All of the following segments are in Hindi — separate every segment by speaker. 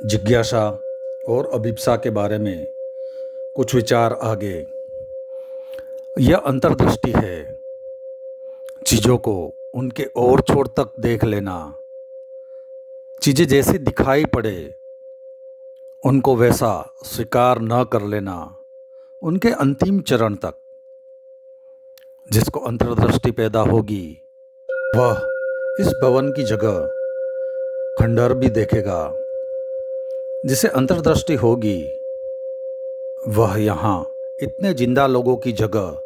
Speaker 1: जिज्ञासा और अभिप्सा के बारे में कुछ विचार आगे। यह अंतर्दृष्टि है, चीज़ों को उनके ओर छोर तक देख लेना, चीज़ें जैसी दिखाई पड़े उनको वैसा स्वीकार न कर लेना, उनके अंतिम चरण तक। जिसको अंतर्दृष्टि पैदा होगी वह इस भवन की जगह खंडहर भी देखेगा। जिसे अंतर्दृष्टि होगी वह यहाँ इतने जिंदा लोगों की जगह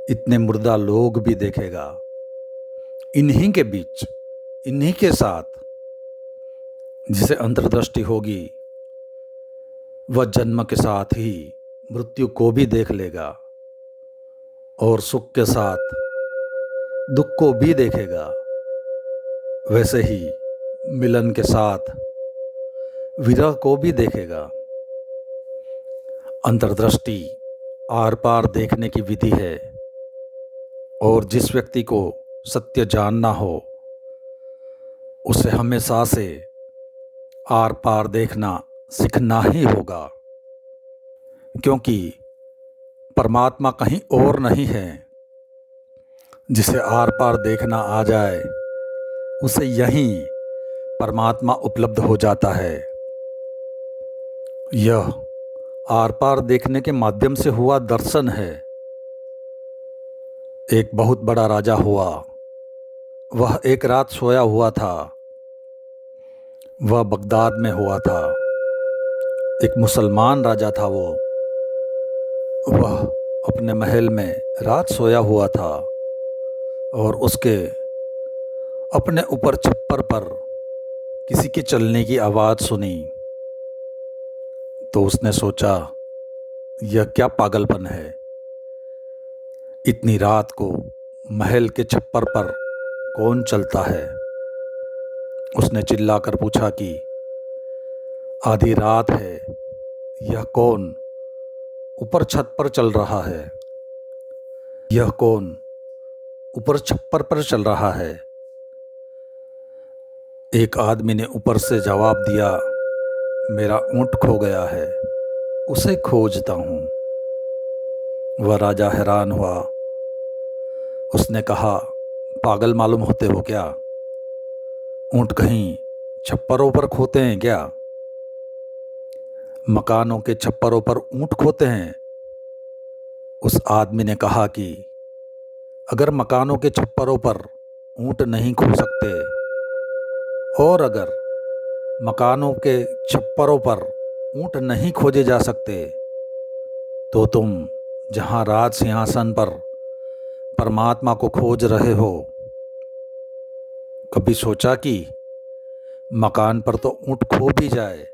Speaker 1: इतने मुर्दा लोग भी देखेगा। इन्हीं के बीच, इन्हीं के साथ जिसे अंतर्दृष्टि होगी वह जन्म के साथ ही मृत्यु को भी देख लेगा और सुख के साथ दुख को भी देखेगा। वैसे ही मिलन के साथ विरह को भी देखेगा। अंतर्दृष्टि आर पार देखने की विधि है और जिस व्यक्ति को सत्य जानना हो उसे हमेशा से आर पार देखना सीखना ही होगा, क्योंकि परमात्मा कहीं और नहीं है। जिसे आर पार देखना आ जाए उसे यहीं परमात्मा उपलब्ध हो जाता है। यह आर पार देखने के माध्यम से हुआ दर्शन है। एक बहुत बड़ा राजा हुआ, वह एक रात सोया हुआ था। वह बगदाद में हुआ था। एक मुसलमान राजा था वह अपने महल में रात सोया हुआ था और उसके अपने ऊपर छप्पर पर किसी के चलने की आवाज़ सुनी तो उसने सोचा, यह क्या पागलपन है, इतनी रात को महल के छप्पर पर कौन चलता है। उसने चिल्लाकर पूछा कि आधी रात है, यह कौन ऊपर छत पर चल रहा है, यह कौन ऊपर छप्पर पर चल रहा है। एक आदमी ने ऊपर से जवाब दिया, मेरा ऊँट खो गया है, उसे खोजता हूँ। वह राजा हैरान हुआ। उसने कहा, पागल मालूम होते हो क्या, ऊँट कहीं छप्परों पर खोते हैं क्या? मकानों के छप्परों पर ऊँट खोते हैं? उस आदमी ने कहा कि अगर मकानों के छप्परों पर ऊँट नहीं खो सकते और अगर मकानों के छप्परों पर ऊँट नहीं खोजे जा सकते तो तुम जहाँ राज सिंहासन पर परमात्मा को खोज रहे हो, कभी सोचा कि मकान पर तो ऊँट खो भी जाए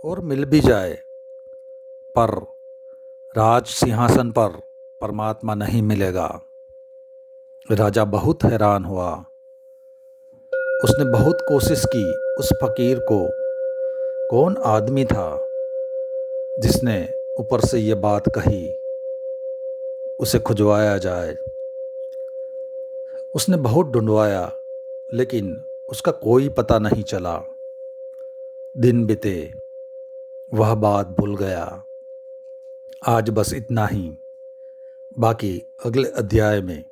Speaker 1: और मिल भी जाए, पर राज सिंहासन पर परमात्मा नहीं मिलेगा। राजा बहुत हैरान हुआ। उसने बहुत कोशिश की उस फकीर को कौन आदमी था जिसने ऊपर से ये बात कही, उसे खुजवाया जाए। उसने बहुत ढूंढवाया लेकिन उसका कोई पता नहीं चला। दिन बीते, वह बात भूल गया। आज बस इतना ही, बाकी अगले अध्याय में